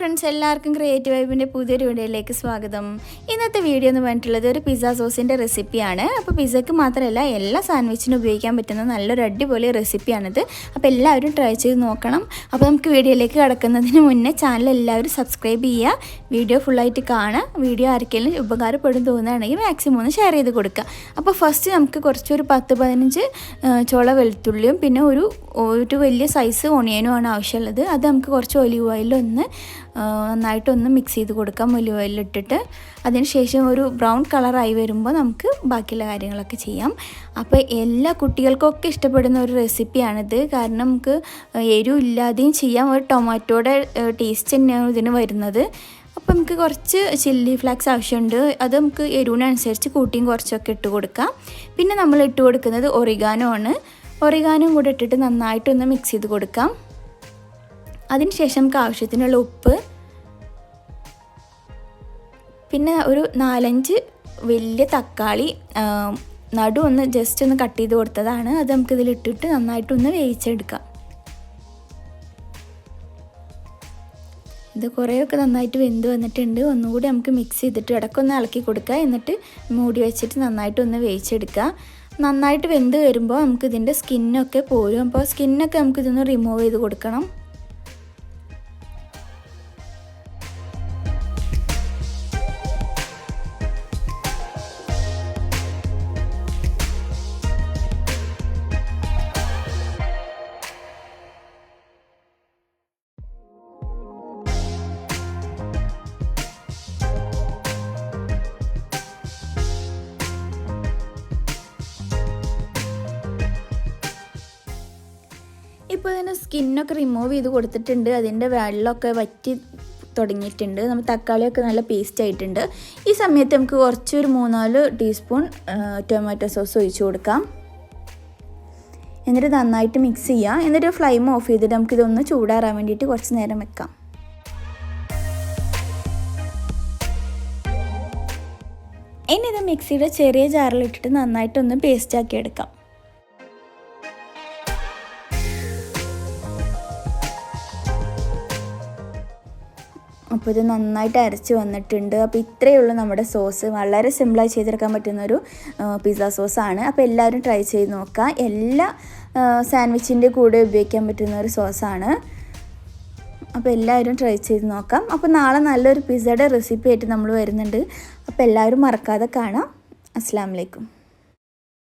Friends, എല്ലാവർക്കും creative വൈബിൻ്റെ പുതിയൊരു വീഡിയോയിലേക്ക് സ്വാഗതം. ഇന്നത്തെ വീഡിയോ എന്ന് പറഞ്ഞിട്ടുള്ളത് ഒരു പിസ്സ സോസിൻ്റെ റെസിപ്പിയാണ്. അപ്പോൾ പിസ്സയ്ക്ക് മാത്രമല്ല എല്ലാ സാൻഡ്വിച്ചിനും ഉപയോഗിക്കാൻ പറ്റുന്ന നല്ലൊരു അടിപൊളി റെസിപ്പിയാണിത്. അപ്പോൾ എല്ലാവരും ട്രൈ ചെയ്ത് നോക്കണം. അപ്പോൾ നമുക്ക് വീഡിയോയിലേക്ക് കടക്കുന്നതിന് മുന്നേ ചാനൽ എല്ലാവരും സബ്സ്ക്രൈബ് ചെയ്യുക, വീഡിയോ ഫുള്ളായിട്ട് കാണുക. വീഡിയോ ആർക്കെങ്കിലും ഉപകാരപ്പെടും തോന്നുകയാണെങ്കിൽ മാക്സിമം ഒന്ന് ഷെയർ ചെയ്ത് കൊടുക്കുക. അപ്പോൾ ഫസ്റ്റ് നമുക്ക് കുറച്ചൊരു 10-15 ചോള വെളുത്തുള്ളിയും പിന്നെ ഒരു വലിയ സൈസ് ഓണിയനുമാണ് ആവശ്യമുള്ളത്. അത് നമുക്ക് കുറച്ച് ഒലിവ് ഓയിലൊന്ന് നന്നായിട്ടൊന്ന് മിക്സ് ചെയ്ത് കൊടുക്കാം. ഒലിവ് ഓയിലിട്ടിട്ട് അതിനുശേഷം ഒരു ബ്രൗൺ കളറായി വരുമ്പോൾ നമുക്ക് ബാക്കിയുള്ള കാര്യങ്ങളൊക്കെ ചെയ്യാം. അപ്പോൾ എല്ലാ കുട്ടികൾക്കൊക്കെ ഇഷ്ടപ്പെടുന്ന ഒരു റെസിപ്പിയാണിത്. കാരണം നമുക്ക് എരിവ് ഇല്ലാതെയും ചെയ്യാം. ഒരു ടൊമാറ്റോയുടെ ടേസ്റ്റ് തന്നെയാണ് ഇതിന് വരുന്നത്. അപ്പോൾ നമുക്ക് കുറച്ച് ചില്ലി ഫ്ലേക്സ് ആവശ്യമുണ്ട്. അത് നമുക്ക് എരിവിനനുസരിച്ച് കൂട്ടിയും കുറച്ചൊക്കെ ഇട്ട് കൊടുക്കാം. പിന്നെ നമ്മൾ ഇട്ട് കൊടുക്കുന്നത് ഒറിഗാനോ ആണ്. ഒറിഗാനോ കൂടെ ഇട്ടിട്ട് നന്നായിട്ടൊന്ന് മിക്സ് ചെയ്ത് കൊടുക്കാം. അതിനുശേഷം നമുക്ക് ആവശ്യത്തിനുള്ള ഉപ്പ്, പിന്നെ ഒരു 4-5 വലിയ തക്കാളി നടു ഒന്ന് ജസ്റ്റ് ഒന്ന് കട്ട് ചെയ്ത് കൊടുത്തതാണ്. അത് നമുക്കിതിലിട്ടിട്ട് നന്നായിട്ടൊന്ന് വേവിച്ചെടുക്കാം. ഇത് കുറേയൊക്കെ നന്നായിട്ട് വെന്ത് വന്നിട്ടുണ്ട്. ഒന്നുകൂടി നമുക്ക് മിക്സ് ചെയ്തിട്ട് ഇടയ്ക്കൊന്ന് ഇളക്കി കൊടുക്കുക. എന്നിട്ട് മൂടി വെച്ചിട്ട് നന്നായിട്ടൊന്ന് വേവിച്ചെടുക്കുക. നന്നായിട്ട് വെന്ത് വരുമ്പോൾ നമുക്ക് ഇതിൻ്റെ സ്കിന്നൊക്കെ പോരും. അപ്പോൾ സ്കിന്നൊക്കെ നമുക്കിതൊന്ന് റിമൂവ് ചെയ്ത് കൊടുക്കണം. ഇപ്പോൾ ഇതിൻ്റെ സ്കിന്നൊക്കെ റിമൂവ് ചെയ്ത് കൊടുത്തിട്ടുണ്ട്. അതിൻ്റെ വെള്ളമൊക്കെ വറ്റി തുടങ്ങിയിട്ടുണ്ട്. നമ്മൾ തക്കാളിയൊക്കെ നല്ല പേസ്റ്റ് ആയിട്ടുണ്ട്. ഈ സമയത്ത് നമുക്ക് കുറച്ചൊരു 3-4 ടീസ്പൂൺ ടൊമാറ്റോ സോസ് ഒഴിച്ച് കൊടുക്കാം. എന്നിട്ട് നന്നായിട്ട് മിക്സ് ചെയ്യുക. എന്നിട്ട് ഫ്ലെയിം ഓഫ് ചെയ്തിട്ട് നമുക്കിതൊന്ന് ചൂടാറാൻ വേണ്ടിയിട്ട് കുറച്ച് നേരം വെക്കാം. ഇനി ഇത് മിക്സിയുടെ ചെറിയ ജാറിലിട്ടിട്ട് നന്നായിട്ടൊന്ന് പേസ്റ്റാക്കി എടുക്കാം. അപ്പോൾ ഇത് നന്നായിട്ട് അരച്ച് വന്നിട്ടുണ്ട്. അപ്പോൾ ഇത്രയേ ഉള്ളൂ നമ്മുടെ സോസ്. വളരെ സിമ്പിളായി ചെയ്തെടുക്കാൻ പറ്റുന്നൊരു പിസ്സ സോസാണ്. അപ്പോൾ എല്ലാവരും ട്രൈ ചെയ്ത് നോക്കുക. എല്ലാ സാൻഡ്വിച്ചിൻ്റെ കൂടെ ഉപയോഗിക്കാൻ പറ്റുന്ന ഒരു സോസാണ്. അപ്പോൾ എല്ലാവരും ട്രൈ ചെയ്ത് നോക്കാം. അപ്പോൾ നാളെ നല്ലൊരു പിസ്സയുടെ റെസിപ്പി ആയിട്ട് നമ്മൾ വരുന്നുണ്ട്. അപ്പോൾ എല്ലാവരും മറക്കാതെ കാണാം. അസ്സലാമു അലൈക്കും.